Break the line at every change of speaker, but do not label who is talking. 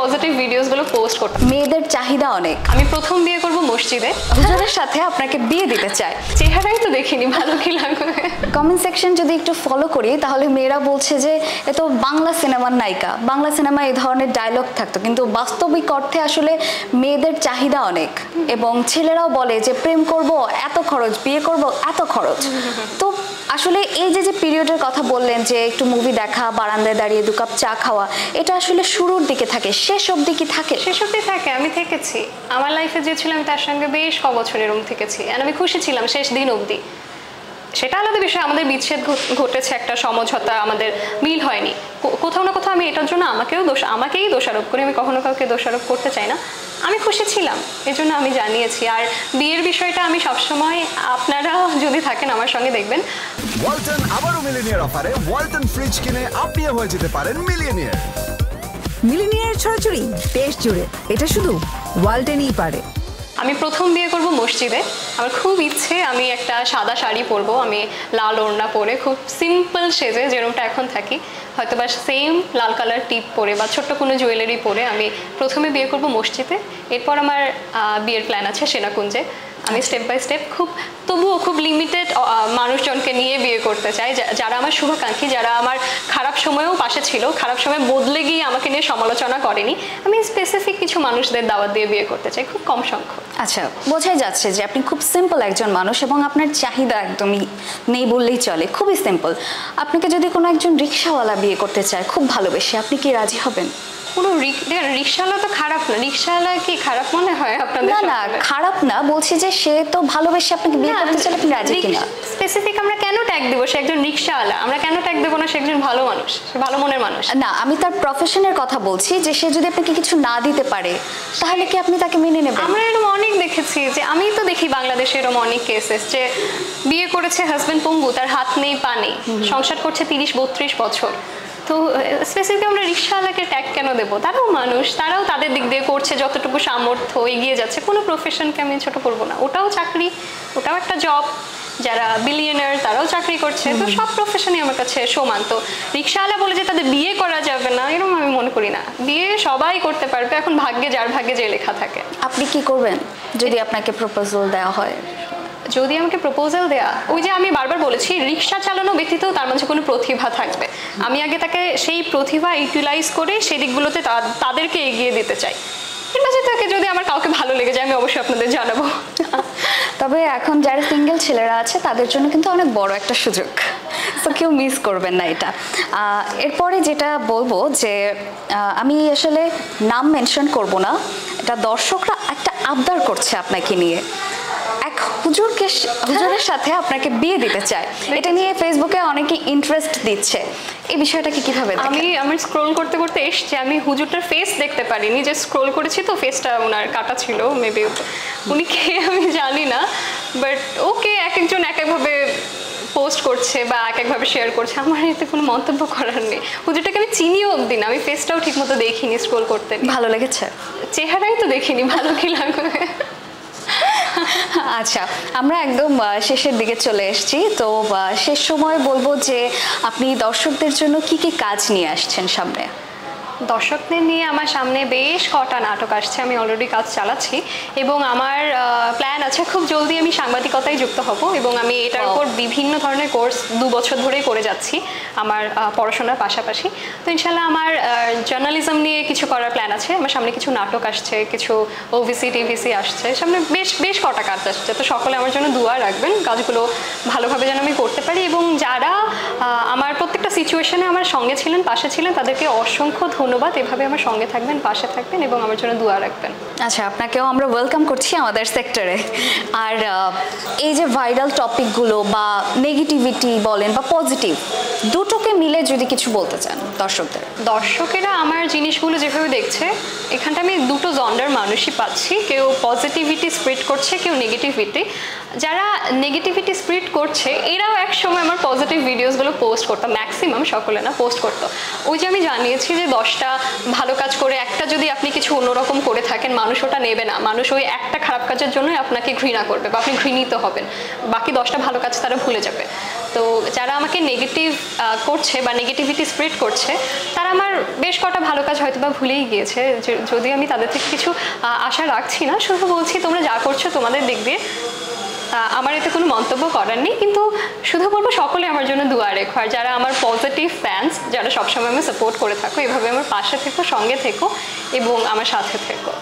Positive ভিডিওসগুলো post করতাম।
মেয়েদের চাহিদা অনেক।
আমি প্রথম বিয়ে করব মসজিদে,
হুজুরের সাথে আপনাকে বিয়ে দিতে চায়।
চেহারাই তো দেখিনি, ভালো কি লাগবে।
কমেন্ট সেকশন যদি একটু ফলো করি তাহলে মেয়েরা বলছে যে এ তো বাংলা সিনেমার নায়িকা, বাংলা সিনেমায় এই ধরনের ডায়লগ থাকতো, কিন্তু বাস্তবিক অর্থে আসলে মেয়েদের চাহিদা অনেক। এবং ছেলেরাও বলে যে প্রেম করব এত খরচ, বিয়ে করব এত খরচ। তো আসলে এই যে পিরিয়ডের কথা বললেন যে একটু মুভি দেখা, বারান্দায় দাঁড়িয়ে 2 কাপ চা খাওয়া, এটা আসলে শুরুর দিকে থাকে, শেষ অবধি কি থাকে?
শেষ অবধি থাকে। আমি থেকেছি, আমার লাইফে যে ছিল আমি তার সঙ্গে বেশ ক বছর এরকম থেকেছি, আর আমি খুশি ছিলাম শেষ দিন অবধি। সেটা আলাদা বিষয়, আমাদের বিচ্ছেদ ঘটেছে, একটা সমঝোতা, আমাদের মিল হয়নি কোথাও না কোথাও। আমি এটার জন্য আমাকেই দোষারোপ করি, আমি কখনো কাউকে দোষারোপ করতে চাই না। আমি খুশি ছিলাম, এই জন্য আমি জানিয়েছি। আর বিয়ের বিষয়টা আমি সবসময়, আপনারা যদি থাকেন আমার সঙ্গে দেখবেন,
ওয়ালটন আবারও মিলিনিয়ার অফারে ওয়ালটন ফ্রিজ কিনে আপনিও হয়ে যেতে পারেন মিলিয়নিয়ার।
মিলিনিয়ার ছড়াছড়ি দেশ জুড়ে, এটা শুধু ওয়ালটনই পারে।
আমি প্রথম বিয়ে করব মসজিদে। আমার খুব ইচ্ছে আমি একটা সাদা শাড়ি পরবো, আমি লাল ওড়না পরে খুব সিম্পল সেজে, যেরকমটা এখন থাকি, হয়তো বা সেম লাল কালার টিপ পরে বা ছোট্ট কোনো জুয়েলারি পরে আমি প্রথমে বিয়ে করব মসজিদে। এরপর আমার বিয়ের প্ল্যান আছে সেনাকুঞ্জে। আমি স্টেপ বাই স্টেপ তবুও খুব লিমিটেড মানুষজনকে নিয়ে বিয়ে করতে চাই, যারা আমার শুভাকাঙ্ক্ষী, যারা আমার খারাপ সময়েও পাশে ছিল, খারাপ সময় বদলে গিয়ে আমাকে নিয়ে সমালোচনা করেনি। আমি স্পেসিফিক কিছু মানুষদের দাওয়াত দিয়ে বিয়ে করতে চাই, খুব কম সংখ্যক।
আচ্ছা, বোঝাই যাচ্ছে যে আপনি খুব সিম্পল একজন মানুষ এবং আপনার চাহিদা একদমই নেই বললেই চলে, খুবই সিম্পল। আপনাকে যদি কোনো একজন রিক্সাওয়ালা বিয়ে করতে চায় খুব ভালোবেসে, আপনি কি রাজি হবেন?
কোনো রিক্সাওয়ালা তো খারাপ না, রিক্সাওয়ালা কি খারাপ মনে হয় আপনাদের?
না না, খারাপ না, বলছি যে সে তো ভালোবেসে আপনাকে বিয়ে করতে চাইলে আপনি রাজি কিনা।
স্পেসিফিক আমরা কেন ট্যাগ দেবো সে একজন রিক্সাওয়ালা, আমরা কেন ট্যাগ দেবো না সে একজন ভালো মানুষ, সে ভালো মনের মানুষ?
না, আমি তার প্রফেশনের কথা বলছি, যে সে যদি আপনাকে কিছু না দিতে পারে তাহলে কি আপনি তাকে মেনে নেবেন?
আমরা এরকম অনেক দেখেছি, যে আমি তো দেখি বাংলাদেশে এরকম অনেক কেসেস, যে বিয়ে করেছে হাজবেন্ড পঙ্গু, তার হাত নেই পা নেই, সংসার করছে 30-32 বছর। তো স্পেসিফিক আমরা রিক্সাওয়ালাকে ট্যাগ কেন দেবো? তারাও মানুষ, তারাও তাদের দিক দিয়ে করছে যতটুকু সামর্থ্য, এগিয়ে যাচ্ছে। কোনো প্রফেশনকে আমি ছোট করবো না, ওটাও চাকরি, ওটাও একটা জব। যারা বিলিয়নার তারাও চাকরি করছে, তো সব প্রফেশনই আমার কাছে সমান। তো রিক্সাওয়ালা বলে যে তাদের বিয়ে করা যাবে না, এরকম আমি মনে করি না। বিয়ে সবাই করতে পারবে, এখন ভাগ্যে, যার ভাগ্যে যে লেখা থাকে।
আপনি কি করবেন যদি আপনাকে প্রপোজাল দেওয়া হয়?
যদি আমাকে প্রপোজাল দেয়া, ওই যে আমি বারবার বলেছি, রিক্সা চালানো ব্যতীত তার মাঝে কোনো প্রতিভা থাকবে, আমি আগে তাকে সেই প্রতিভা ইউটিলাইজ করে সেই দিকগুলোতে তাদেরকে এগিয়ে দিতে চাই। এর মাঝে তাকে যদি আমার কাউকে ভালো লেগে যায় আমি অবশ্যই আপনাদের জানাবো।
তবে এখন যারা সিঙ্গেল ছেলেরা আছে তাদের জন্য কিন্তু অনেক বড় একটা সুযোগ, তো কেউ মিস করবেন না এটা। এরপরে যেটা বলবো যে আমি আসলে নাম মেনশন করব না, এটা দর্শকরা একটা আবদার করছে আপনাকে নিয়ে, এক হুজুরের সাথে আপনাকে বিয়ে দিতে চায়, এটা নিয়ে ফেসবুকে অনেকে ইন্টারেস্ট দিচ্ছে, এই বিষয়টাকে কিভাবে দেখেন?
আমি স্ক্রোল করতে করতে এসছি, আমি হুজুরটার ফেস দেখতে পারিনি, যে স্ক্রোল করেছি তো ফেসটা ওনার কাটা ছিল, মেবি উনি কে আমি জানি না, বাট ওকে এক একজন এক একভাবে পোস্ট করছে বা এক একভাবে শেয়ার করছে, আমার এতে কোনো মন্তব্য করার নেই। হুজুরটাকে আমি চিনিও অবধি না, আমি ফেসটাও ঠিক মতো দেখিনি স্ক্রোল করতে।
ভালো লেগেছে?
চেহারাই তো দেখিনি, ভালো কি লাগবে।
আচ্ছা, আমরা একদম শেষের দিকে চলে এসেছি, তো শেষ সময় বলবো যে আপনি দর্শকদের জন্য কি কি কাজ নিয়ে আসছেন সামনে?
দর্শকদের নিয়ে আমার সামনে বেশ কটা নাটক আসছে, আমি অলরেডি কাজ চালাচ্ছি, এবং আমার প্ল্যান আছে খুব জলদি আমি সাংবাদিকতায় যুক্ত হব, এবং আমি এটার উপর বিভিন্ন ধরনের কোর্স 2 বছর ধরেই করে যাচ্ছি আমার পড়াশোনার পাশাপাশি। তো ইনশাল্লাহ আমার জার্নালিজম নিয়ে কিছু করার প্ল্যান আছে, আমার সামনে কিছু নাটক আসছে, কিছু ওভিসি টিভিসি আসছে, সামনে বেশ কটা কাজ আসছে। তো সকলে আমার জন্য দোয়া রাখবেন, কাজগুলো ভালোভাবে যেন আমি করতে পারি, এবং যারা আমার প্রত্যেকটা সিচুয়েশনে আমার সঙ্গে ছিলেন, পাশে ছিলেন, তাদেরকে অসংখ্য ধন্যবাদ। এভাবে আমার সঙ্গে থাকবেন, পাশে থাকবেন এবং আমার জন্য দোয়া রাখবেন।
আচ্ছা, আপনাকেও আমরা ওয়েলকাম করছি আমাদের সেক্টরে। আর এই যে ভাইরাল টপিকগুলো বা নেগেটিভিটি বলেন বা পজিটিভ, দুটোকে মিলে যদি কিছু বলতে চান
দর্শকেরা আমার জিনিসগুলো যেভাবে দেখছে, এখানটা আমি দুটো জন্ডার মানুষই পাচ্ছি, কেউ পজিটিভিটি স্প্রেড করছে, কেউ নেগেটিভিটি। যারা নেগেটিভিটি স্প্রেড করছে এরাও এক সময় আমার পজিটিভ ভিডিওসগুলো পোস্ট করতাম, ম্যাক্সিমাম, সকলে না, পোস্ট করতো। ওই যে আমি জানিয়েছি যে 10টা ভালো কাজ করে একটা যদি আপনি কিছু অন্যরকম করে থাকেন, মানুষ ওটা নেবে না, মানুষ ওই একটা খারাপ কাজের জন্যই আপনাকে ঘৃণা করবে বা আপনি ঘৃণিত হবেন, বাকি 10টা ভালো কাজ তারা ভুলে যাবে। তো যারা আমাকে নেগেটিভ করছে বা নেগেটিভিটি স্প্রেড করছে তারা আমার বেশ কটা ভালো কাজ হয়তো বা ভুলেই গিয়েছে, যদি আমি তাদের থেকে কিছু আশা রাখছি না, শুধু বলছি তোমরা যা করছো তোমাদের দিক দিয়ে, আমার এতে কোনো মন্তব্য করার নেই, কিন্তু শুধু বলবো সকলে আমার জন্য দোয়া রেখো। আর যারা আমার পজিটিভ ফ্যান্স, যারা সবসময় আমি সাপোর্ট করে থাকো, এভাবে আমার পাশে থেকো, সঙ্গে থেকো এবং আমার সাথে থেকো।